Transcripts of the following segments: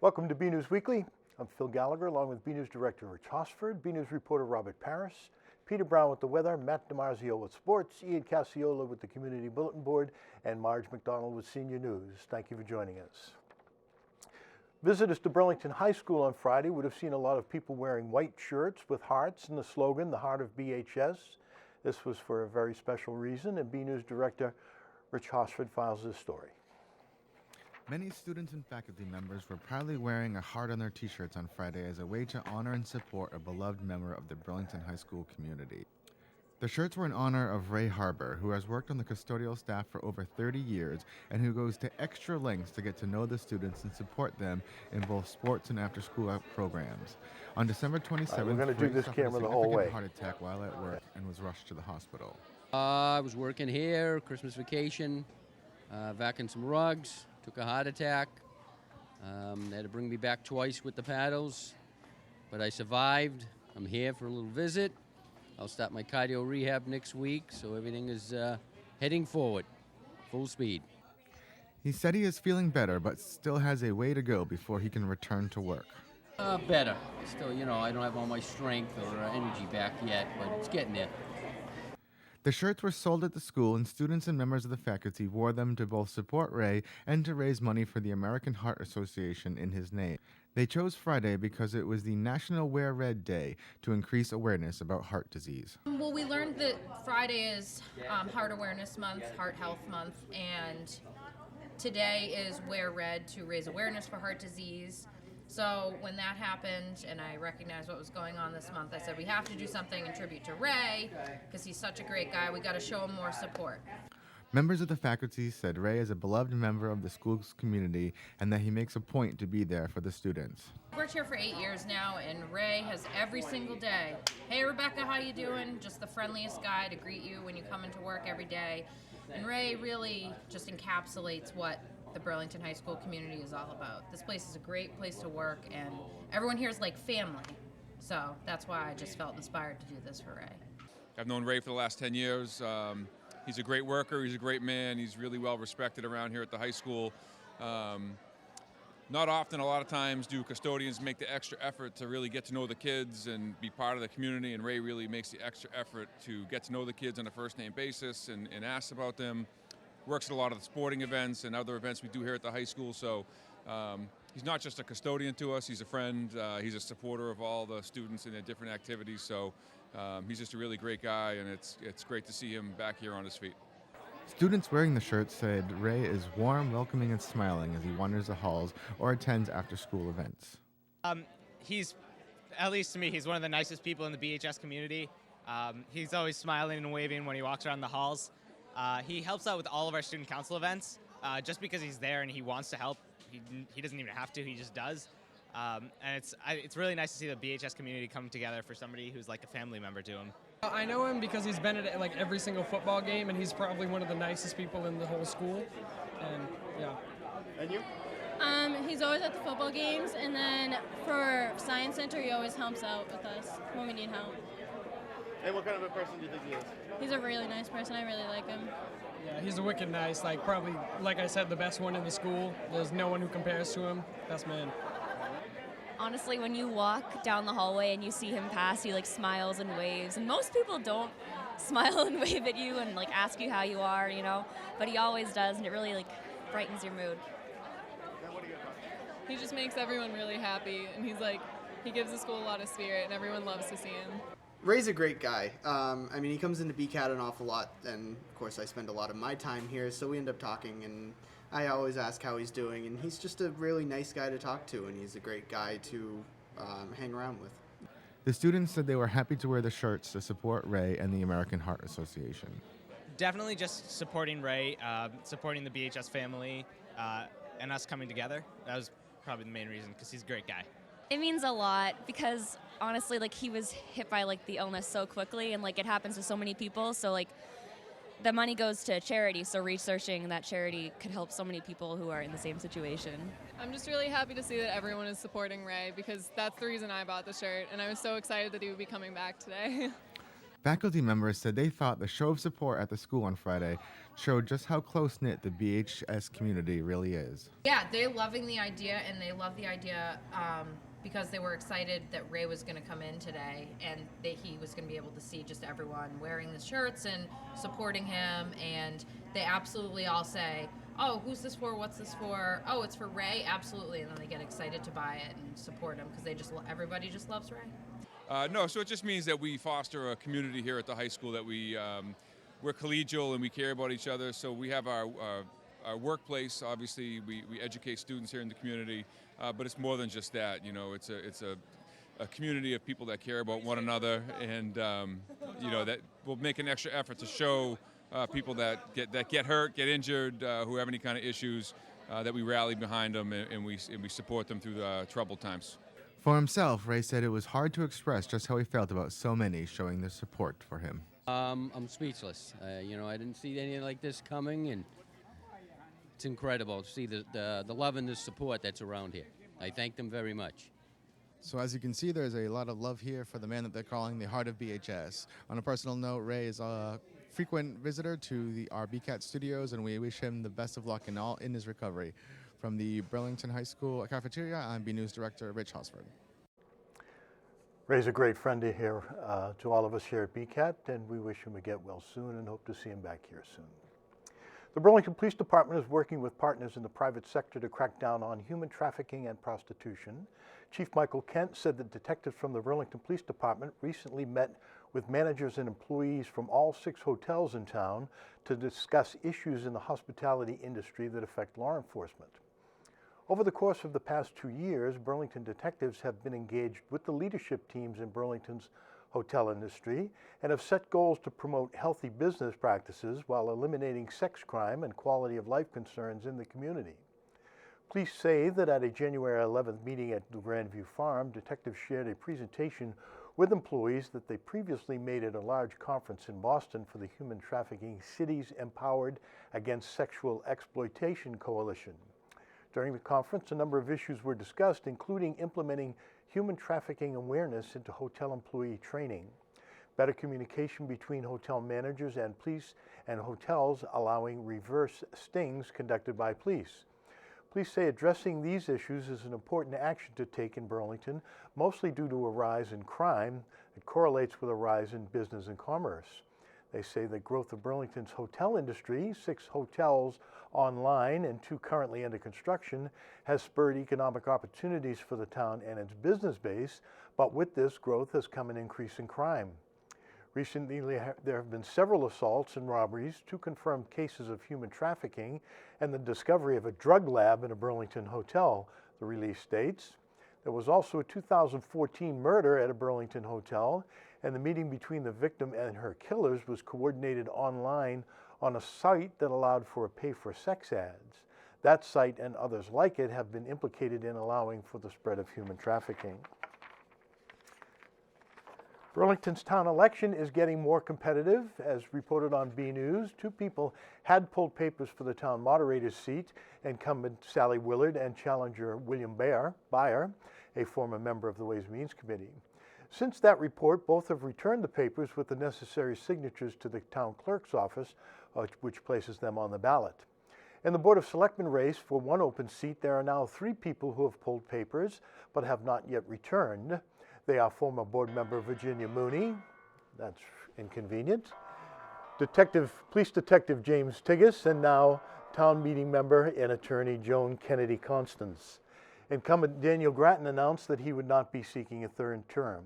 Welcome to BNEWS Weekly. I'm Phil Gallager, along with BNEWS Director Rich Hosford, BNEWS reporter Robert Paris, Peter Brown with the weather, Matt DiMarzio with sports, Ian Casciola with the Community Bulletin Board, and Marge McDonald with Senior News. Thank you for joining us. Visitors to Burlington High School on Friday would have seen a lot of people wearing white shirts with hearts and the slogan, "The Heart of BHS." This was for a very special reason, and BNEWS Director Rich Hosford files this story. Many students and faculty members were proudly wearing a heart on their t-shirts on Friday as a way to honor and support a beloved member of the Burlington High School community. The shirts were in honor of Ray Harbour, who has worked on the custodial staff for over 30 years and who goes to extra lengths to get to know the students and support them in both sports and after-school programs. On December 27th, we're going to do this camera the whole way. Heart attack while at work and was rushed to the hospital. I was working here, Christmas vacation, vacuuming some rugs, took a heart attack. They had to bring me back twice with the paddles, but I survived. I'm here for a little visit. I'll start my cardio rehab next week, so everything is heading forward, full speed. He said he is feeling better, but still has a way to go before he can return to work. Better. Still, I don't have all my strength or energy back yet, but it's getting there. The shirts were sold at the school, and students and members of the faculty wore them to both support Ray and to raise money for the American Heart Association in his name. They chose Friday because it was the National Wear Red Day to increase awareness about heart disease. Well, we learned that Friday is Heart Awareness Month, Heart Health Month, and today is Wear Red to raise awareness for heart disease. So when that happened and I recognized what was going on this month, I said we have to do something in tribute to Ray because he's such a great guy. We got to show him more support. Members of the faculty said Ray is a beloved member of the school's community and that he makes a point to be there for the students. I've worked here for 8 years now, and Ray has every single day, "Hey Rebecca, how you doing?" Just the friendliest guy to greet you when you come into work every day. And Ray really just encapsulates what the Burlington High School community is all about. This place is a great place to work, and everyone here is like family. So that's why I just felt inspired to do this for Ray. I've known Ray for the last 10 years. He's a great worker. He's a great man. He's really well respected around here at the high school. Not often, a lot of times, do custodians make the extra effort to really get to know the kids and be part of the community, and Ray really makes the extra effort to get to know the kids on a first-name basis and asks about them. Works at a lot of the sporting events and other events we do here at the high school. So he's not just a custodian to us, he's a friend. He's a supporter of all the students in their different activities. So he's just a really great guy, and it's great to see him back here on his feet. Students wearing the shirt said Ray is warm, welcoming, and smiling as he wanders the halls or attends after-school events. He's, at least to me, he's one of the nicest people in the BHS community. He's always smiling and waving when he walks around the halls. He helps out with all of our student council events just because he's there and he wants to help. He doesn't even have to, he just does. And it's really nice to see the BHS community come together for somebody who's like a family member to him. I know him because he's been at like every single football game, and he's probably one of the nicest people in the whole school. And yeah. And you? He's always at the football games, and then for Science Center, he always helps out with us when we need help. And what kind of a person do you think he is? He's a really nice person. I really like him. Yeah, he's a wicked nice, like probably, like I said, the best one in the school. There's no one who compares to him. Best man. Honestly, when you walk down the hallway and you see him pass, he like smiles and waves. And most people don't smile and wave at you and like ask you how you are, but he always does, and it really like brightens your mood. He just makes everyone really happy, and he gives the school a lot of spirit, and everyone loves to see him. Ray's a great guy. He comes into BCAT an awful lot, and of course I spend a lot of my time here, so we end up talking, and I always ask how he's doing, and he's just a really nice guy to talk to, and he's a great guy to hang around with. The students said they were happy to wear the shirts to support Ray and the American Heart Association. Definitely just supporting Ray, supporting the BHS family, and us coming together. That was probably the main reason, because he's a great guy. It means a lot because honestly, he was hit by the illness so quickly, and it happens to so many people. So the money goes to charity. So researching that charity could help so many people who are in the same situation. I'm just really happy to see that everyone is supporting Ray, because that's the reason I bought the shirt, and I was so excited that he would be coming back today. Faculty members said they thought the show of support at the school on Friday showed just how close-knit the BHS community really is. Yeah, they're loving the idea, and they love the idea because they were excited that Ray was going to come in today, and that he was going to be able to see just everyone wearing the shirts and supporting him. And they absolutely all say, "Oh, who's this for? What's this for? Oh, it's for Ray." Absolutely, and then they get excited to buy it and support him because everybody just loves Ray. No, so it just means that we foster a community here at the high school, that we're collegial and we care about each other. So we have our workplace. Obviously, we educate students here in the community, but it's more than just that. You know, it's a community of people that care about one another, and that will make an extra effort to show people that get hurt, get injured, who have any kind of issues, that we rally behind them and we support them through troubled times. For himself, Ray said it was hard to express just how he felt about so many showing their support for him. I'm speechless. I didn't see anything like this coming, and it's incredible to see the love and the support that's around here. I thank them very much. So as you can see, there's a lot of love here for the man that they're calling the heart of BHS. On a personal note, Ray is a frequent visitor to our BCAT studios, and we wish him the best of luck in his recovery. From the Burlington High School cafeteria, I'm BNEWS Director Rich Hosford. Ray's a great friend to all of us here at BCAT, and we wish him to get well soon and hope to see him back here soon. The Burlington Police Department is working with partners in the private sector to crack down on human trafficking and prostitution. Chief Michael Kent said that detectives from the Burlington Police Department recently met with managers and employees from all 6 hotels in town to discuss issues in the hospitality industry that affect law enforcement. Over the course of the past 2 years, Burlington detectives have been engaged with the leadership teams in Burlington's hotel industry and have set goals to promote healthy business practices while eliminating sex crime and quality of life concerns in the community. Police say that at a January 11th meeting at the Grandview Farm, detectives shared a presentation with employees that they previously made at a large conference in Boston for the Human Trafficking Cities Empowered Against Sexual Exploitation Coalition. During the conference, a number of issues were discussed, including implementing human trafficking awareness into hotel employee training, better communication between hotel managers and police and hotels, allowing reverse stings conducted by police. Police say addressing these issues is an important action to take in Burlington, mostly due to a rise in crime that correlates with a rise in business and commerce. They say the growth of Burlington's hotel industry, 6 hotels online and 2 currently under construction, has spurred economic opportunities for the town and its business base, but with this growth has come an increase in crime. Recently, there have been several assaults and robberies, 2 confirmed cases of human trafficking, and the discovery of a drug lab in a Burlington hotel, the release states. There was also a 2014 murder at a Burlington hotel, and the meeting between the victim and her killers was coordinated online on a site that allowed for pay-for-sex ads. That site and others like it have been implicated in allowing for the spread of human trafficking. Burlington's town election is getting more competitive. As reported on BNews, 2 people had pulled papers for the town moderator's seat, incumbent Sally Willard and challenger William Byer, a former member of the Ways and Means Committee. Since that report, both have returned the papers with the necessary signatures to the town clerk's office, which places them on the ballot. In the Board of Selectmen race for 1 open seat, there are now 3 people who have pulled papers but have not yet returned. They are former board member Virginia Mooney, that's inconvenient, Police Detective James Tigas, and now town meeting member and attorney Joan Kennedy Constance. Incumbent Daniel Grattan announced that he would not be seeking a 3rd term.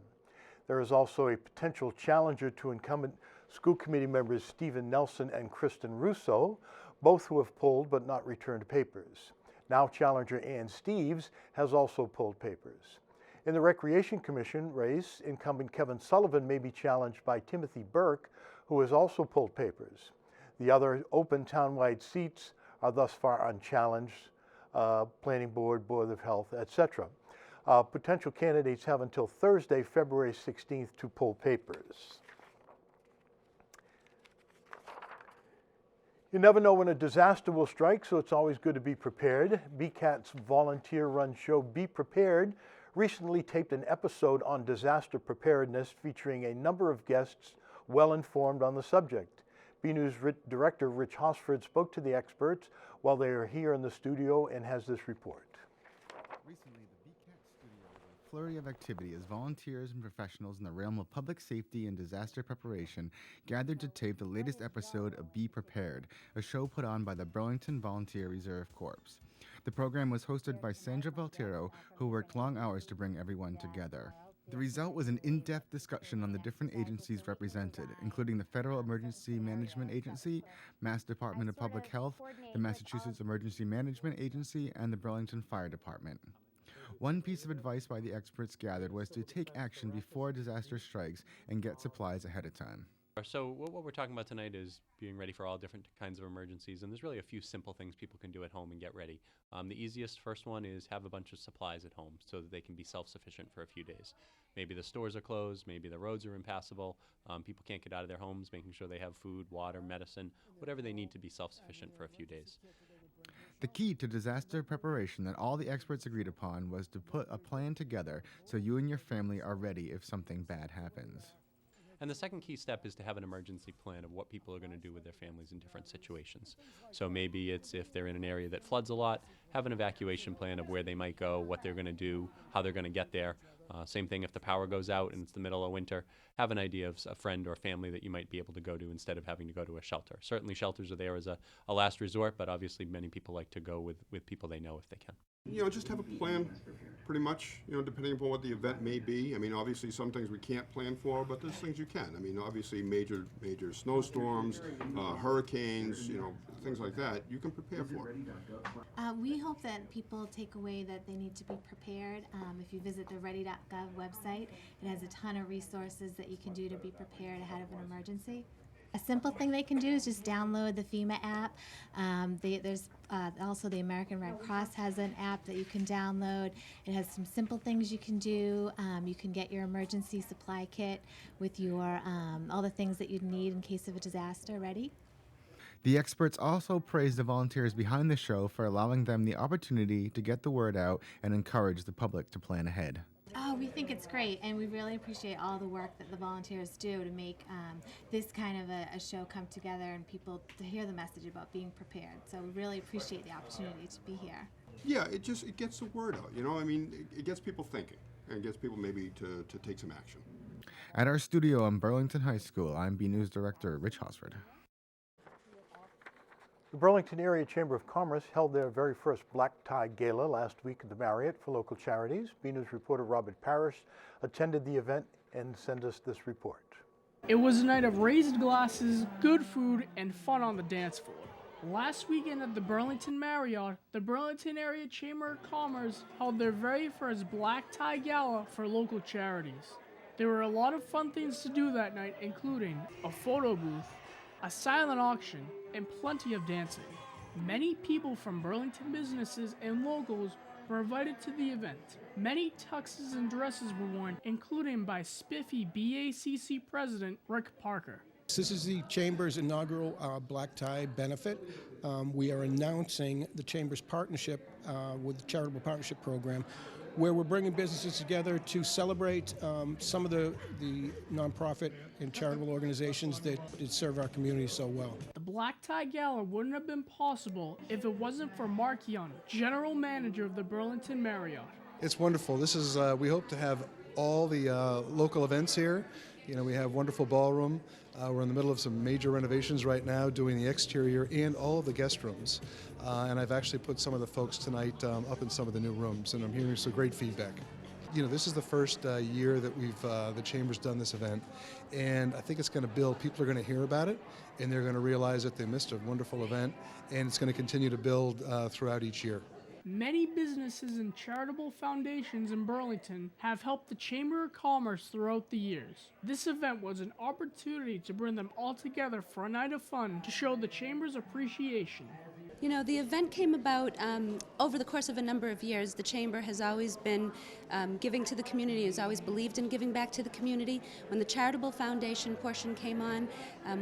There is also a potential challenger to incumbent school committee members Stephen Nelson and Kristen Russo, both who have pulled but not returned papers. Now challenger Ann Steves has also pulled papers. In the Recreation Commission race, incumbent Kevin Sullivan may be challenged by Timothy Burke, who has also pulled papers. The other open townwide seats are thus far unchallenged, Planning Board, Board of Health, etc. Potential candidates have until Thursday, February 16th to pull papers. You never know when a disaster will strike, so it's always good to be prepared. BCAT's volunteer-run show Be Prepared recently taped an episode on disaster preparedness featuring a number of guests well informed on the subject. BNews Director Rich Hosford spoke to the experts while they are here in the studio and has this report. Recently, the BCAT studio was a flurry of activity as volunteers and professionals in the realm of public safety and disaster preparation gathered to tape the latest episode of Be Prepared, a show put on by the Burlington Volunteer Reserve Corps. The program was hosted by Sandra Valtero, who worked long hours to bring everyone together. The result was an in-depth discussion on the different agencies represented, including the Federal Emergency Management Agency, Mass Department of Public Health, the Massachusetts Emergency Management Agency, and the Burlington Fire Department. One piece of advice by the experts gathered was to take action before disaster strikes and get supplies ahead of time. So what we're talking about tonight is being ready for all different kinds of emergencies, and there's really a few simple things people can do at home and get ready. The easiest first one is have a bunch of supplies at home so that they can be self-sufficient for a few days. Maybe the stores are closed, maybe the roads are impassable, people can't get out of their homes, making sure they have food, water, medicine, whatever they need to be self-sufficient for a few days. The key to disaster preparation that all the experts agreed upon was to put a plan together so you and your family are ready if something bad happens. And the second key step is to have an emergency plan of what people are going to do with their families in different situations. So maybe it's if they're in an area that floods a lot, have an evacuation plan of where they might go, what they're going to do, how they're going to get there. Same thing if the power goes out and it's the middle of winter, have an idea of a friend or family that you might be able to go to instead of having to go to a shelter. Certainly shelters are there as a last resort, but obviously many people like to go with people they know if they can. You know, just have a plan, pretty much, you know, depending upon what the event may be. I mean, obviously some things we can't plan for, but there's things you can. I mean, obviously major snowstorms, hurricanes, you know, things like that, you can prepare for. We hope that people take away that they need to be prepared. If you visit the ready.gov website, it has a ton of resources that you can do to be prepared ahead of an emergency. A simple thing they can do is just download the FEMA app. There's also the American Red Cross has an app that you can download. It has some simple things you can do. You can get your emergency supply kit with your all the things that you'd need in case of a disaster ready. The experts also praised the volunteers behind the show for allowing them the opportunity to get the word out and encourage the public to plan ahead. Oh, we think it's great, and we really appreciate all the work that the volunteers do to make this kind of a show come together and people to hear the message about being prepared. So we really appreciate the opportunity to be here. Yeah, it gets the word out, you know, I mean, it gets people thinking and gets people maybe to take some action. At our studio in Burlington High School, I'm BNews Director Rich Hosford. The Burlington Area Chamber of Commerce held their very first Black Tie Gala last week at the Marriott for local charities. BNews reporter Robert Parrish attended the event and sent us this report. It was a night of raised glasses, good food, and fun on the dance floor. Last weekend at the Burlington Marriott, the Burlington Area Chamber of Commerce held their very first Black Tie Gala for local charities. There were a lot of fun things to do that night, including a photo booth, a silent auction, and plenty of dancing. Many people from Burlington businesses and locals were invited to the event. Many tuxes and dresses were worn, including by spiffy BACC President Rick Parker. This is the Chamber's inaugural Black Tie benefit. We are announcing the Chamber's partnership with the Charitable Partnership Program, where we're bringing businesses together to celebrate some of the nonprofit and charitable organizations that serve our community so well. The Black Tie Gala wouldn't have been possible if it wasn't for Mark Young, General Manager of the Burlington Marriott. It's wonderful. This is, we hope to have all the local events here. You know, we have wonderful ballroom. We're in the middle of some major renovations right now, doing the exterior and all of the guest rooms. And I've actually put some of the folks tonight up in some of the new rooms, and I'm hearing some great feedback. You know, this is the first year that the Chamber's done this event, and I think it's going to build. People are going to hear about it, and they're going to realize that they missed a wonderful event, and it's going to continue to build throughout each year. Many businesses and charitable foundations in Burlington have helped the Chamber of Commerce throughout the years. This event was an opportunity to bring them all together for a night of fun to show the Chamber's appreciation. You know, the event came about over the course of a number of years. The Chamber has always been giving to the community, has always believed in giving back to the community. When the charitable foundation portion came on,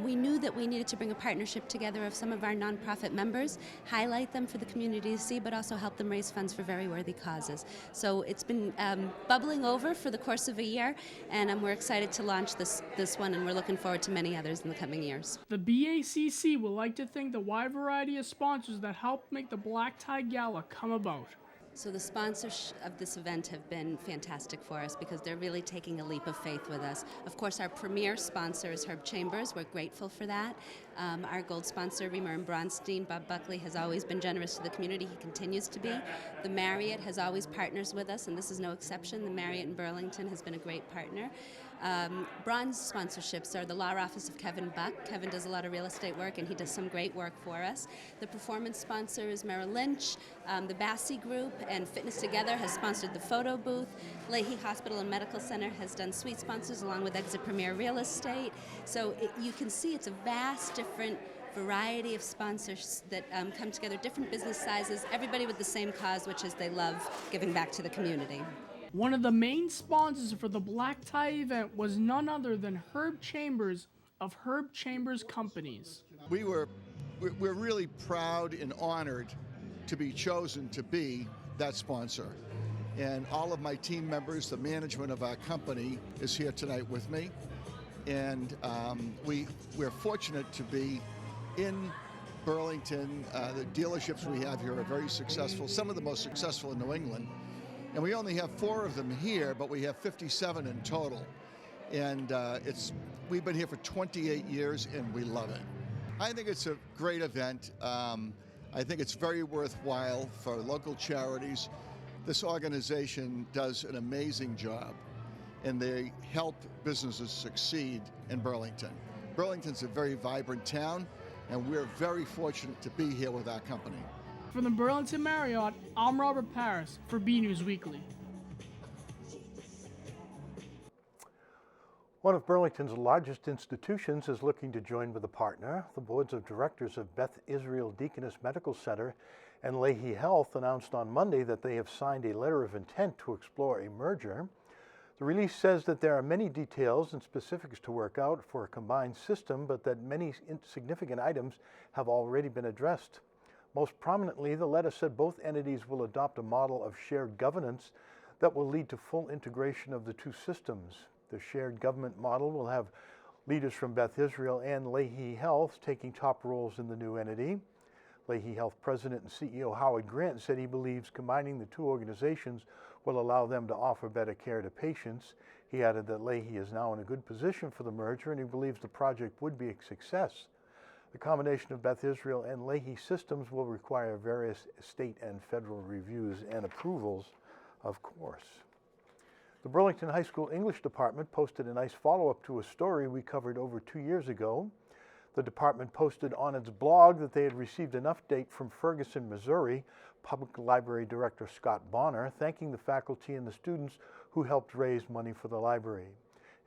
we knew that we needed to bring a partnership together of some of our nonprofit members, highlight them for the community to see, but also help them raise funds for very worthy causes. So it's been bubbling over for the course of a year, and we're excited to launch this one, and we're looking forward to many others in the coming years. The BACC would like to thank the wide variety of sponsors that helped make the Black Tie Gala come about. So the sponsors of this event have been fantastic for us because they're really taking a leap of faith with us. Of course, our premier sponsor is Herb Chambers. We're grateful for that. Our gold sponsor, Reamer and Bronstein, Bob Buckley, has always been generous to the community. He continues to be. The Marriott has always partners with us, and this is no exception. The Marriott in Burlington has been a great partner. Bronze sponsorships are the Law Office of Kevin Buck. Kevin does a lot of real estate work, and he does some great work for us. The performance sponsor is Merrill Lynch. The BACC Group and Fitness Together has sponsored the photo booth. Leahy Hospital and Medical Center has done suite sponsors along with Exit Premier Real Estate. So you can see it's a vast, different variety of sponsors that come together, different business sizes, everybody with the same cause, which is they love giving back to the community. One of the main sponsors for the Black Tie event was none other than Herb Chambers of Herb Chambers Companies. We're really proud and honored to be chosen to be that sponsor. And all of my team members, the management of our company is here tonight with me. And we're fortunate to be in Burlington. The dealerships we have here are very successful, some of the most successful in New England. And we only have 4 of them here, but we have 57 in total. And we've been here for 28 years, and we love it. I think it's a great event. I think it's very worthwhile for local charities. This organization does an amazing job, and they help businesses succeed in Burlington. Burlington's a very vibrant town, and we're very fortunate to be here with our company. From the Burlington Marriott, I'm Robert Paris for BNews Weekly. One of Burlington's largest institutions is looking to join with a partner. The boards of directors of Beth Israel Deaconess Medical Center and Leahy Health announced on Monday that they have signed a letter of intent to explore a merger. The release says that there are many details and specifics to work out for a combined system, but that many significant items have already been addressed. Most prominently, the letter said both entities will adopt a model of shared governance that will lead to full integration of the two systems. The shared government model will have leaders from Beth Israel and Leahy Health taking top roles in the new entity. Leahy Health President and CEO Howard Grant said he believes combining the two organizations will allow them to offer better care to patients. He added that Leahy is now in a good position for the merger, and he believes the project would be a success. The combination of Beth Israel and Leahy systems will require various state and federal reviews and approvals, of course. The Burlington High School English Department posted a nice follow-up to a story we covered over 2 years ago. The department posted on its blog that they had received an update from Ferguson, Missouri, Public Library Director Scott Bonner, thanking the faculty and the students who helped raise money for the library.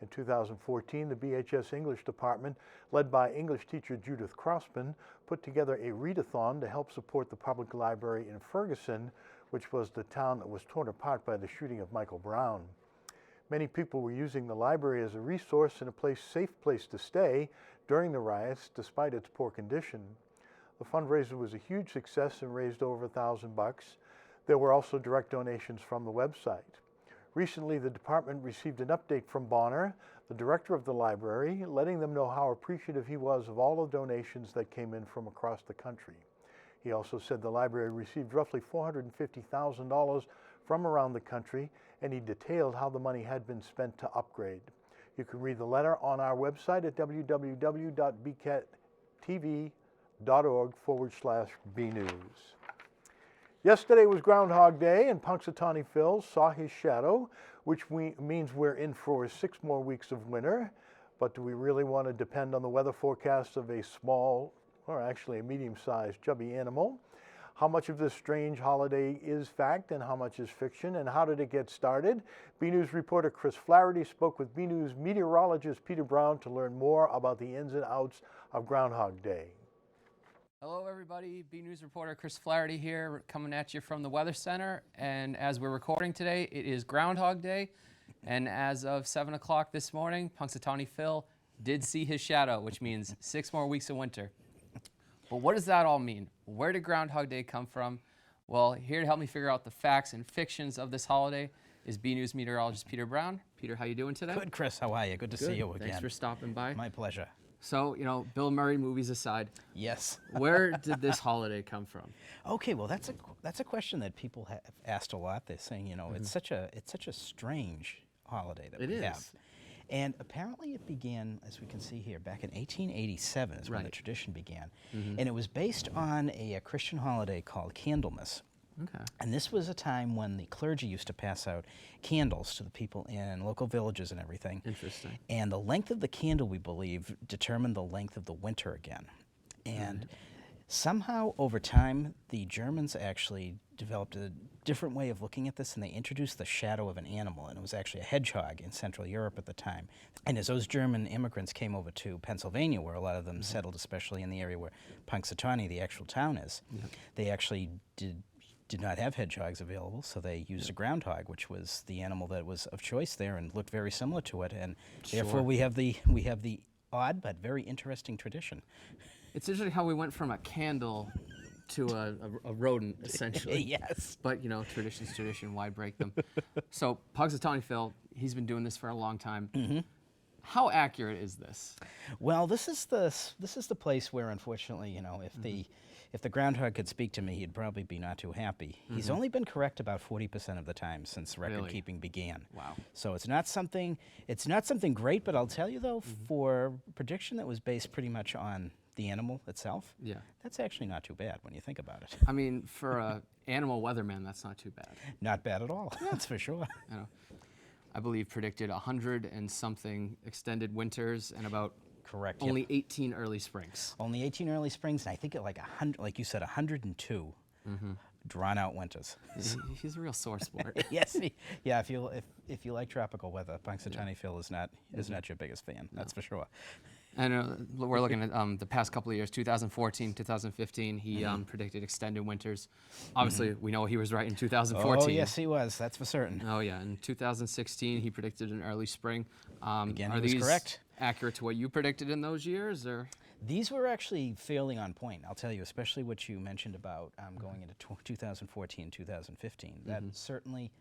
In 2014, the BHS English Department, led by English teacher Judith Crossman, put together a readathon to help support the public library in Ferguson, which was the town that was torn apart by the shooting of Michael Brown. Many people were using the library as a resource and a safe place to stay during the riots, despite its poor condition. The fundraiser was a huge success and raised over $1,000. There were also direct donations from the website. Recently, the department received an update from Bonner, the director of the library, letting them know how appreciative he was of all the donations that came in from across the country. He also said the library received roughly $450,000 from around the country, and he detailed how the money had been spent to upgrade. You can read the letter on our website at www.bcattv.org/bnews. Yesterday was Groundhog Day, and Punxsutawney Phil saw his shadow, which means we're in for 6 more weeks of winter. But do we really want to depend on the weather forecast of a small, or actually a medium-sized, chubby animal? How much of this strange holiday is fact and how much is fiction, and how did it get started? BNews reporter Chris Flaherty spoke with BNews meteorologist Peter Brown to learn more about the ins and outs of Groundhog Day. Hello, everybody. BNews reporter Chris Flaherty here, coming at you from the Weather Center. And as we're recording today, it is Groundhog Day. And as of 7 o'clock this morning, Punxsutawney Phil did see his shadow, which means 6 more weeks of winter. But what does that all mean? Where did Groundhog Day come from? Well, here to help me figure out the facts and fictions of this holiday is BNews meteorologist Peter Brown. Peter, how you doing today? Good, Chris. How are you? Good to see you again. Thanks for stopping by. My pleasure. So, you know, Bill Murray movies aside. Yes. Where did this holiday come from? Okay, well, that's a question that people have asked a lot. They're saying, you know, it's such a strange holiday that we have. And apparently it began, as we can see here, back in 1887 is when the tradition began. And it was based on a Christian holiday called Candlemas. Okay. And this was a time when the clergy used to pass out candles to the people in local villages and everything. Interesting. And the length of the candle, we believe, determined the length of the winter again. And somehow, over time, the Germans actually developed a different way of looking at this, and they introduced the shadow of an animal, and it was actually a hedgehog in Central Europe at the time. And as those German immigrants came over to Pennsylvania, where a lot of them settled, especially in the area where Punxsutawney, the actual town, is, they actually did not have hedgehogs available, so they used a groundhog, which was the animal that was of choice there and looked very similar to it, and therefore we have the odd but very interesting tradition. It's interesting how we went from a candle to a rodent, essentially. Yes. But, you know, tradition's tradition, why break them? So, Punxsutawney Phil, he's been doing this for a long time. How accurate is this? Well, this is the place where, unfortunately, you know, if the groundhog could speak to me, he'd probably be not too happy. He's only been correct about 40% of the time since record keeping began. Wow. So it's not something great, but I'll tell you though, for a prediction that was based pretty much on the animal itself, that's actually not too bad when you think about it. I mean, for an animal weatherman, that's not too bad. Not bad at all, that's for sure. You know, I believe predicted 100 and something extended winters and about only 18 early springs. Only 18 early springs, and I think like 100, like you said, 102 drawn out winters. He's a real sore sport. Yes, yeah. If you like tropical weather, Punxsutawney Phil is not your biggest fan. That's for sure. And we're looking at the past couple of years, 2014, 2015, he predicted extended winters. Obviously, we know he was right in 2014. Oh, yes, he was. That's for certain. Oh, yeah. In 2016, he predicted an early spring. Again, are he was these correct. Accurate to what you predicted in those years, or? These were actually fairly on point, I'll tell you, especially what you mentioned about going into 2014, 2015. That certainly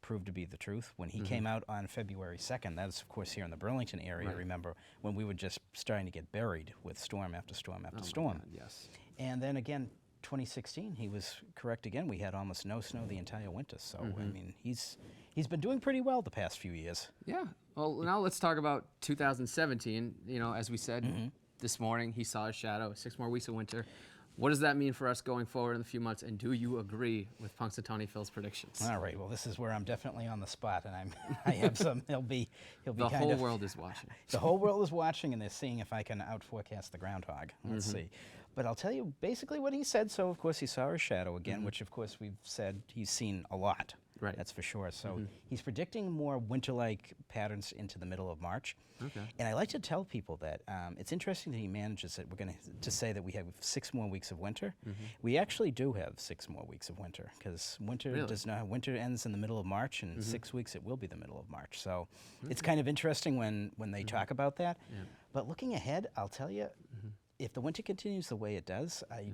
proved to be the truth. When he came out on February 2nd, that's of course here in the Burlington area, remember, when we were just starting to get buried with storm after storm after storm. God, yes. And then again, 2016, he was correct again. We had almost no snow the entire winter. So, I mean, he's been doing pretty well the past few years. Yeah. Well, now let's talk about 2017. You know, as we said this morning, he saw his shadow, 6 more weeks of winter. What does that mean for us going forward in a few months? And do you agree with Punxsutawney Phil's predictions? All right. Well, this is where I'm definitely on the spot, and I have some. He'll be. The whole world is watching. The whole world is watching, and they're seeing if I can outforecast the groundhog. Let's see. But I'll tell you basically what he said. So, of course, he saw his shadow again, which, of course, we've said he's seen a lot. Right. That's for sure. So he's predicting more winter-like patterns into the middle of March. Okay. And I like to tell people that it's interesting that he manages it. We're going to say that we have 6 more weeks of winter. We actually do have 6 more weeks of winter because winter winter ends in the middle of March, and in 6 weeks it will be the middle of March. So it's kind of interesting when they talk about that. But looking ahead, I'll tell you, if the winter continues the way it does, I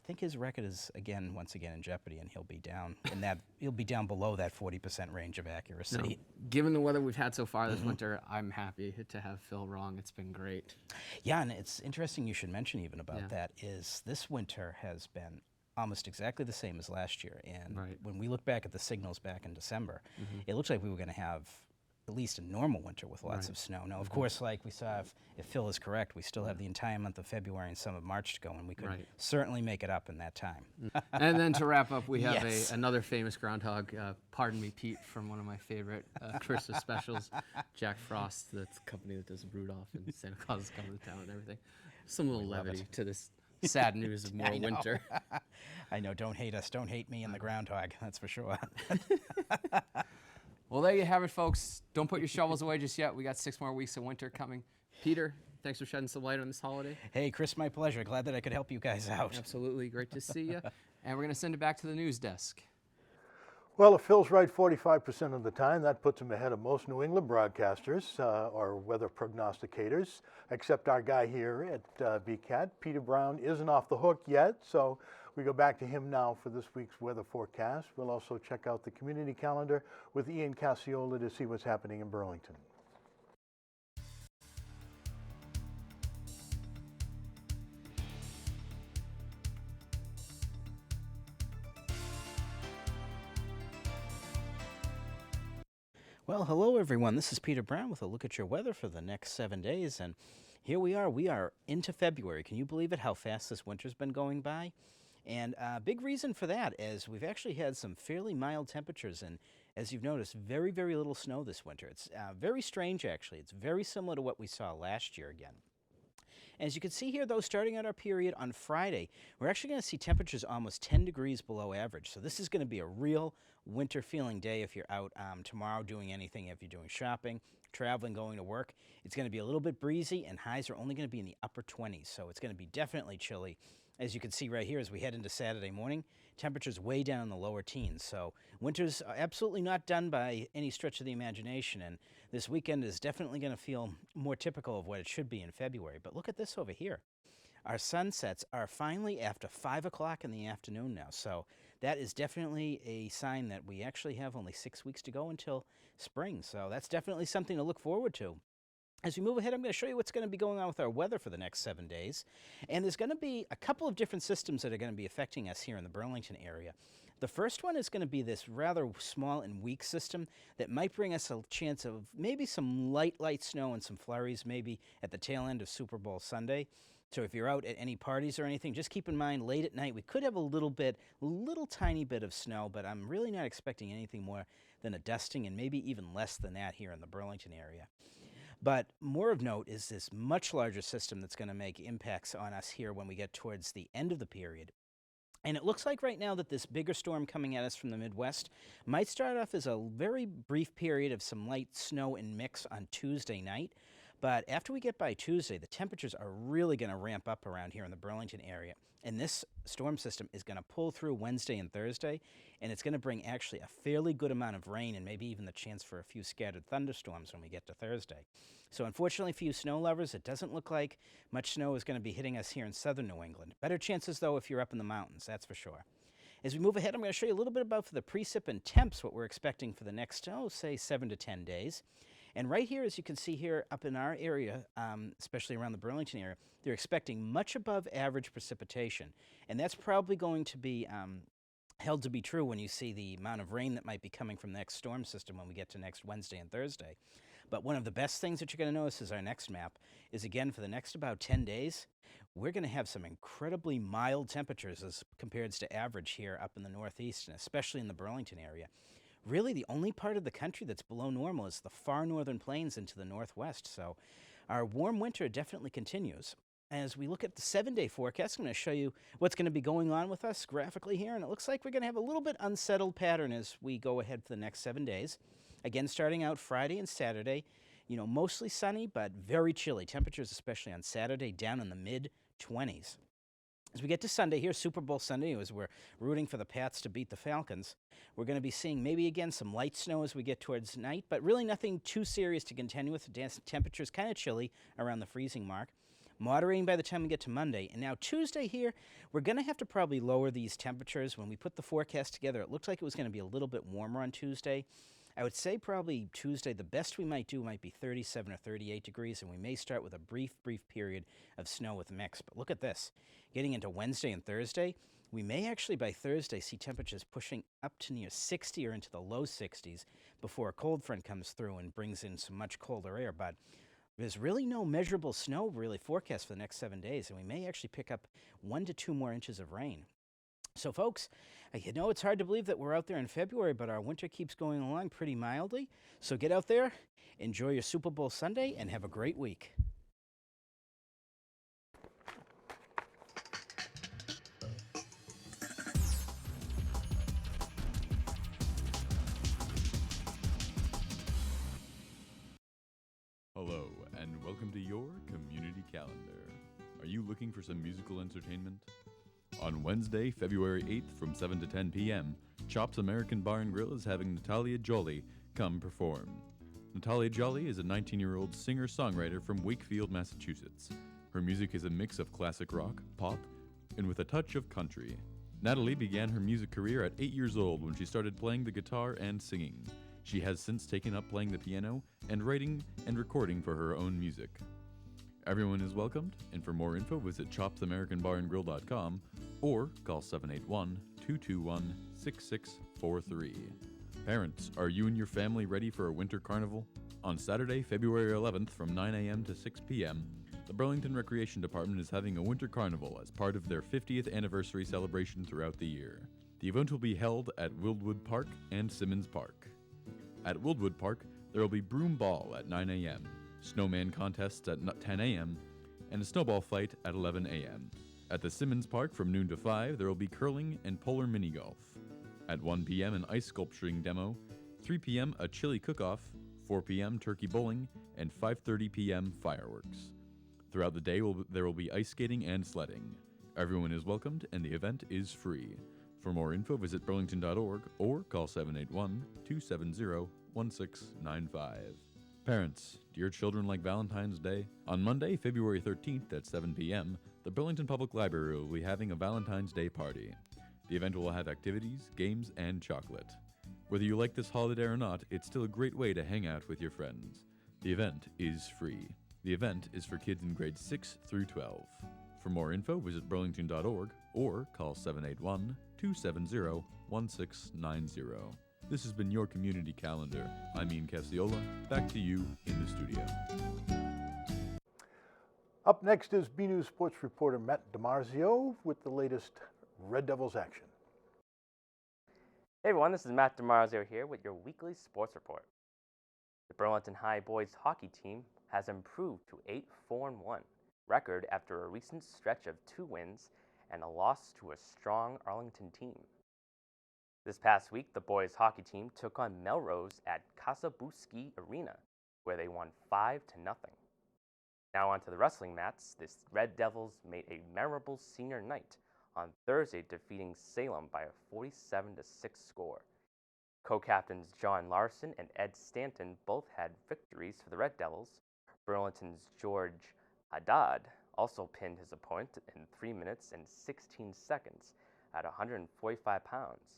think his record is once again in jeopardy, and he'll be down below that 40% range of accuracy. No, given the weather we've had so far this winter, I'm happy to have Phil wrong. It's been great. Yeah, and it's interesting you should mention even about that is this winter has been almost exactly the same as last year. And when we look back at the signals back in December, it looks like we were going to have at least a normal winter with lots of snow. Now, of course, like we saw, if Phil is correct, we still have the entire month of February and some of March to go, and we could certainly make it up in that time. And then to wrap up, we have another famous groundhog, Pardon Me Pete, from one of my favorite Christmas specials, Jack Frost, that's the company that does Rudolph and Santa Claus is coming to town and everything. Some little levity to this sad news of more winter. I know, don't hate us, don't hate me and the groundhog, that's for sure. Well, there you have it, folks. Don't put your shovels away just yet. We got 6 more weeks of winter coming. Peter, Thanks for shedding some light on this holiday. Hey, Chris, my pleasure. Glad that I could help you guys out. Absolutely. Great to see you. And we're going to send it back to the news desk. Well, if Phil's right 45% of the time, that puts him ahead of most New England broadcasters or weather prognosticators, except our guy here at BCAT. Peter Brown isn't off the hook yet, so we go back to him now for this week's weather forecast. We'll also check out the community calendar with Ian Casciola to see what's happening in Burlington. Well, hello everyone. This is Peter Brown with a look at your weather for the next 7 days, and here we are. We are into February. Can you believe it, how fast this winter's been going by? And a big reason for that is we've actually had some fairly mild temperatures, and as you've noticed, very, very little snow this winter. It's very strange, actually. It's very similar to what we saw last year again. As you can see here, though, starting out our period on Friday, we're actually going to see temperatures almost 10 degrees below average. So this is going to be a real winter-feeling day if you're out tomorrow doing anything, if you're doing shopping, traveling, going to work. It's going to be a little bit breezy, and highs are only going to be in the upper 20s, so it's going to be definitely chilly. As you can see right here, as we head into Saturday morning, temperatures way down in the lower teens. So winter's absolutely not done by any stretch of the imagination, and this weekend is definitely going to feel more typical of what it should be in February. But look at this over here. Our sunsets are finally after 5 o'clock in the afternoon now, so that is definitely a sign that we actually have only 6 weeks to go until spring. So that's definitely something to look forward to. As we move ahead, I'm going to show you what's going to be going on with our weather for the next 7 days. And there's going to be a couple of different systems that are going to be affecting us here in the Burlington area. The first one is going to be this rather small and weak system that might bring us a chance of maybe some light snow and some flurries maybe at the tail end of Super Bowl Sunday. So if you're out at any parties or anything, just keep in mind late at night we could have a little tiny bit of snow, but I'm really not expecting anything more than a dusting and maybe even less than that here in the Burlington area. But more of note is this much larger system that's going to make impacts on us here when we get towards the end of the period. And it looks like right now that this bigger storm coming at us from the Midwest might start off as a very brief period of some light snow and mix on Tuesday night. But after we get by Tuesday, the temperatures are really going to ramp up around here in the Burlington area. And this storm system is going to pull through Wednesday and Thursday, and it's going to bring actually a fairly good amount of rain and maybe even the chance for a few scattered thunderstorms when we get to Thursday. So unfortunately for you snow lovers, it doesn't look like much snow is going to be hitting us here in southern New England. Better chances, though, if you're up in the mountains, that's for sure. As we move ahead, I'm going to show you a little bit about for the precip and temps, what we're expecting for the next, say, 7 to 10 days. And right here, as you can see here up in our area, especially around the Burlington area, they're expecting much above average precipitation. And that's probably going to be held to be true when you see the amount of rain that might be coming from the next storm system when we get to next Wednesday and Thursday. But one of the best things that you're going to notice is our next map is, again, for the next about 10 days, we're going to have some incredibly mild temperatures as compared to average here up in the Northeast, and especially in the Burlington area. Really, the only part of the country that's below normal is the far northern plains into the Northwest. So our warm winter definitely continues. As we look at the 7-day forecast, I'm going to show you what's going to be going on with us graphically here. And it looks like we're going to have a little bit unsettled pattern as we go ahead for the next 7 days. Again, starting out Friday and Saturday, mostly sunny, but very chilly. Temperatures, especially on Saturday, down in the mid-20s. As we get to Sunday here, Super Bowl Sunday, as we're rooting for the Pats to beat the Falcons, we're going to be seeing maybe again some light snow as we get towards night, but really nothing too serious to contend with. The temperature's kind of chilly around the freezing mark, moderating by the time we get to Monday. And now Tuesday here, we're going to have to probably lower these temperatures. When we put the forecast together, it looked like it was going to be a little bit warmer on Tuesday. I would say probably Tuesday, the best we might do might be 37 or 38 degrees, and we may start with a brief period of snow with mix. But look at this. Getting into Wednesday and Thursday, we may actually by Thursday see temperatures pushing up to near 60 or into the low 60s before a cold front comes through and brings in some much colder air. But there's really no measurable snow really forecast for the next 7 days, and we may actually pick up 1 to 2 more inches of rain. So folks, it's hard to believe that we're out there in February, but our winter keeps going along pretty mildly. So get out there, enjoy your Super Bowl Sunday, and have a great week. Hello, and welcome to your community calendar. Are you looking for some musical entertainment? On Wednesday, February 8th from 7 to 10 p.m., Chops American Bar and Grill is having Natalia Jolly come perform. Natalia Jolly is a 19-year-old singer-songwriter from Wakefield, Massachusetts. Her music is a mix of classic rock, pop, and with a touch of country. Natalie began her music career at 8 years old when she started playing the guitar and singing. She has since taken up playing the piano and writing and recording for her own music. Everyone is welcomed, and for more info, visit chopsamericanbarandgrill.com or call 781-221-6643. Parents, are you and your family ready for a winter carnival? On Saturday, February 11th from 9 a.m. to 6 p.m., the Burlington Recreation Department is having a winter carnival as part of their 50th anniversary celebration throughout the year. The event will be held at Wildwood Park and Simmons Park. At Wildwood Park, there will be broom ball at 9 a.m., snowman contests at 10 a.m., and a snowball fight at 11 a.m. At the Simmons Park from noon to 5, there will be curling and polar mini golf. At 1 p.m., an ice sculpturing demo, 3 p.m., a chili cook-off, 4 p.m., turkey bowling, and 5:30 p.m., fireworks. Throughout the day, there will be ice skating and sledding. Everyone is welcomed, and the event is free. For more info, visit burlington.org or call 781-270-1695. Parents, do your children like Valentine's Day? On Monday, February 13th at 7 p.m., the Burlington Public Library will be having a Valentine's Day party. The event will have activities, games, and chocolate. Whether you like this holiday or not, it's still a great way to hang out with your friends. The event is free. The event is for kids in grades 6 through 12. For more info, visit burlington.org or call 781-270-1690. This has been your community calendar. I'm Ian Casciola. Back to you in the studio. Up next is BNews sports reporter Matt DiMarzio with the latest Red Devils action. Hey everyone, this is Matt DiMarzio here with your weekly sports report. The Burlington High boys hockey team has improved to 8-4-1 record after a recent stretch of 2 wins and a loss to a strong Arlington team. This past week, the boys hockey team took on Melrose at Casciola Arena, where they won 5-0. Now onto the wrestling mats, the Red Devils made a memorable senior night on Thursday, defeating Salem by a 47-6 score. Co-captains John Larson and Ed Stanton both had victories for the Red Devils. Burlington's George Haddad also pinned his opponent in 3 minutes and 16 seconds at 145 pounds.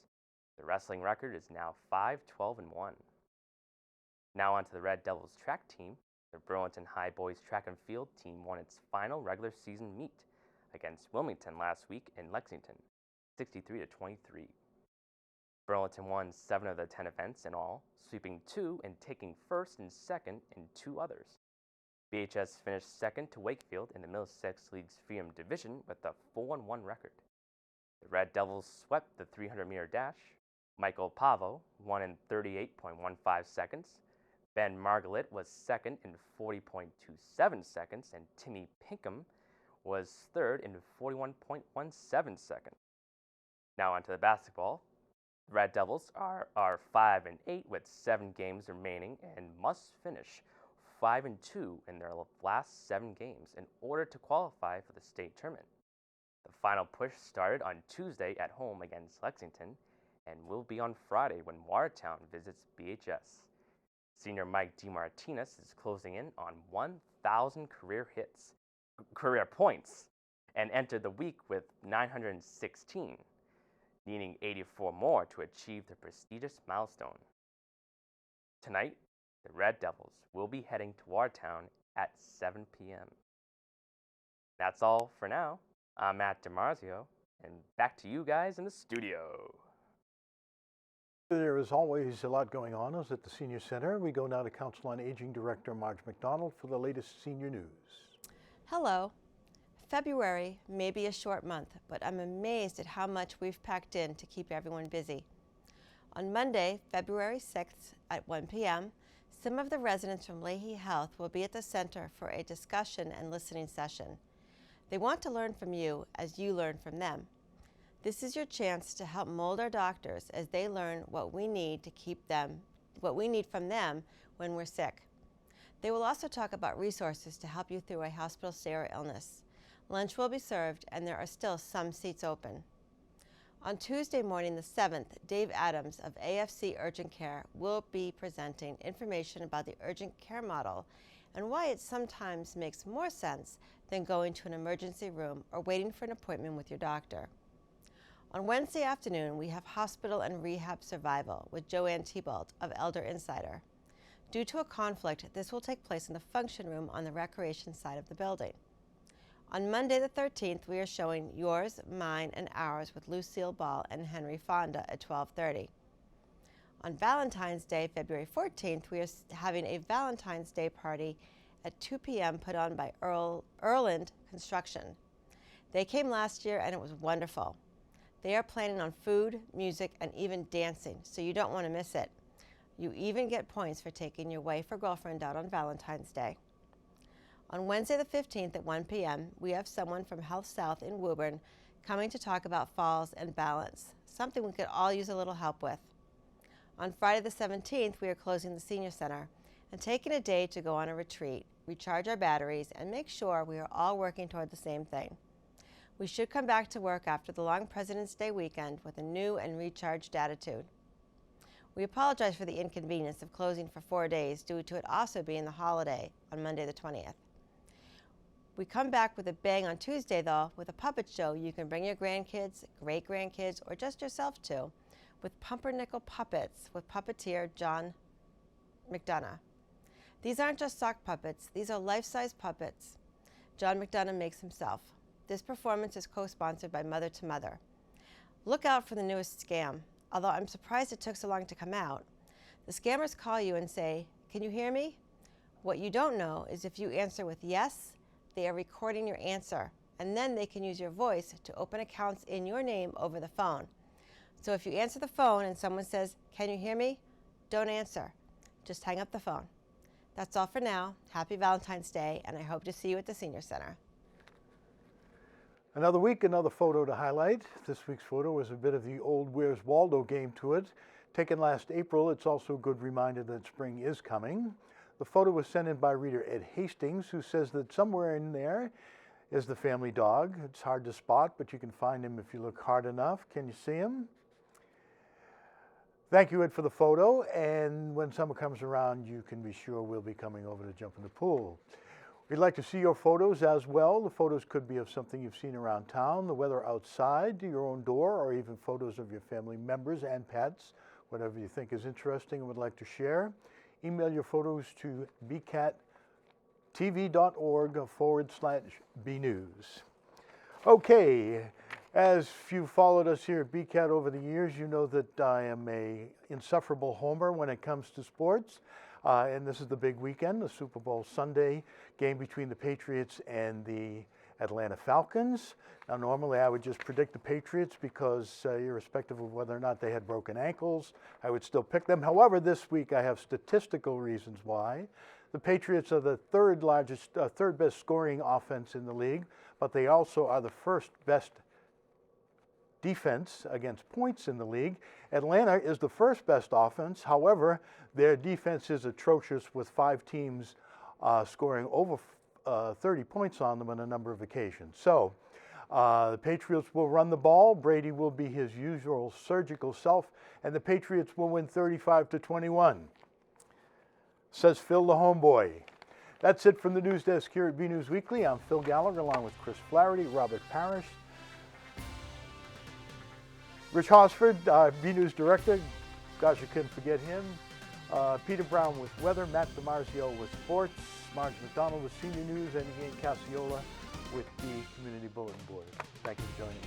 The wrestling record is now 5-12-1. Now onto the Red Devils track team. The Burlington High boys track and field team won its final regular season meet against Wilmington last week in Lexington, 63-23. Burlington won 7 of the 10 events in all, sweeping 2 and taking first and second in 2 others. BHS finished second to Wakefield in the Middlesex League's Freedom Division with a 4-1 record. The Red Devils swept the 300-meter dash. Michael Pavo won in 38.15 seconds. Ben Margalit was second in 40.27 seconds, and Timmy Pinkham was third in 41.17 seconds. Now onto the basketball. The Red Devils are 5-8 with 7 games remaining and must finish 5-2 in their last 7 games in order to qualify for the state tournament. The final push started on Tuesday at home against Lexington and will be on Friday when Watertown visits BHS. Senior Mike DiMartinez is closing in on 1,000 career points, and entered the week with 916, needing 84 more to achieve the prestigious milestone. Tonight, the Red Devils will be heading to Watertown at 7 p.m. That's all for now. I'm Matt DiMarzio, and back to you guys in the studio. There is always a lot going on at the Senior Center. We go now to Council on Aging Director Marge McDonald for the latest senior news. Hello. February may be a short month, but I'm amazed at how much we've packed in to keep everyone busy. On Monday, February 6th at 1 p.m., some of the residents from Leahy Health will be at the center for a discussion and listening session. They want to learn from you as you learn from them. This is your chance to help mold our doctors as they learn what we need from them when we're sick. They will also talk about resources to help you through a hospital stay or illness. Lunch will be served, and there are still some seats open. On Tuesday morning, the 7th, Dave Adams of AFC Urgent Care will be presenting information about the urgent care model and why it sometimes makes more sense than going to an emergency room or waiting for an appointment with your doctor. On Wednesday afternoon, we have Hospital and Rehab Survival with Joanne Thibault of Elder Insider. Due to a conflict, this will take place in the function room on the recreation side of the building. On Monday the 13th, we are showing Yours, Mine, and Ours with Lucille Ball and Henry Fonda at 12:30. On Valentine's Day, February 14th, we are having a Valentine's Day party at 2 p.m. put on by Erland Construction. They came last year and it was wonderful. They are planning on food, music, and even dancing, so you don't want to miss it. You even get points for taking your wife or girlfriend out on Valentine's Day. On Wednesday the 15th at 1 p.m., we have someone from Health South in Woburn coming to talk about falls and balance, something we could all use a little help with. On Friday the 17th, we are closing the Senior Center and taking a day to go on a retreat, recharge our batteries, and make sure we are all working toward the same thing. We should come back to work after the long President's Day weekend with a new and recharged attitude. We apologize for the inconvenience of closing for 4 days due to it also being the holiday on Monday the 20th. We come back with a bang on Tuesday, though, with a puppet show you can bring your grandkids, great-grandkids, or just yourself to, with Pumpernickel Puppets with puppeteer John McDonough. These aren't just sock puppets, these are life-size puppets John McDonough makes himself. This performance is co-sponsored by Mother to Mother. Look out for the newest scam, although I'm surprised it took so long to come out. The scammers call you and say, "Can you hear me?" What you don't know is if you answer with yes, they are recording your answer, and then they can use your voice to open accounts in your name over the phone. So if you answer the phone and someone says, "Can you hear me?" don't answer. Just hang up the phone. That's all for now. Happy Valentine's Day, and I hope to see you at the Senior Center. Another week, another photo to highlight. This week's photo was a bit of the old Where's Waldo game to it. Taken last April, it's also a good reminder that spring is coming. The photo was sent in by reader Ed Hastings, who says that somewhere in there is the family dog. It's hard to spot, but you can find him if you look hard enough. Can you see him? Thank you, Ed, for the photo, and when summer comes around, you can be sure we'll be coming over to jump in the pool. We'd like to see your photos as well. The photos could be of something you've seen around town, the weather outside, your own door, or even photos of your family members and pets, whatever you think is interesting and would like to share. Email your photos to bcattv.org/BNews. Okay, as you've followed us here at BCAT over the years, you know that I am an insufferable homer when it comes to sports. And this is the big weekend, the Super Bowl Sunday game between the Patriots and the Atlanta Falcons. Now, normally I would just predict the Patriots because irrespective of whether or not they had broken ankles, I would still pick them. However, this week I have statistical reasons why. The Patriots are the third best scoring offense in the league, but they also are the first best defense against points in the league. Atlanta is the first best offense. However, their defense is atrocious, with 5 teams scoring over 30 points on them on a number of occasions. So the Patriots will run the ball. Brady will be his usual surgical self, and the Patriots will win 35-21. Says Phil the homeboy. That's it from the news desk here at BNews Weekly. I'm Phil Gallager, along with Chris Flaherty, Robert Parrish, Rich Hosford, BNews Director. Gosh, you couldn't forget him. Peter Brown with weather, Matt DiMarzio with sports, Marge McDonald with senior news, and Ian Casciola with the Community Bulletin Board. Thank you for joining us.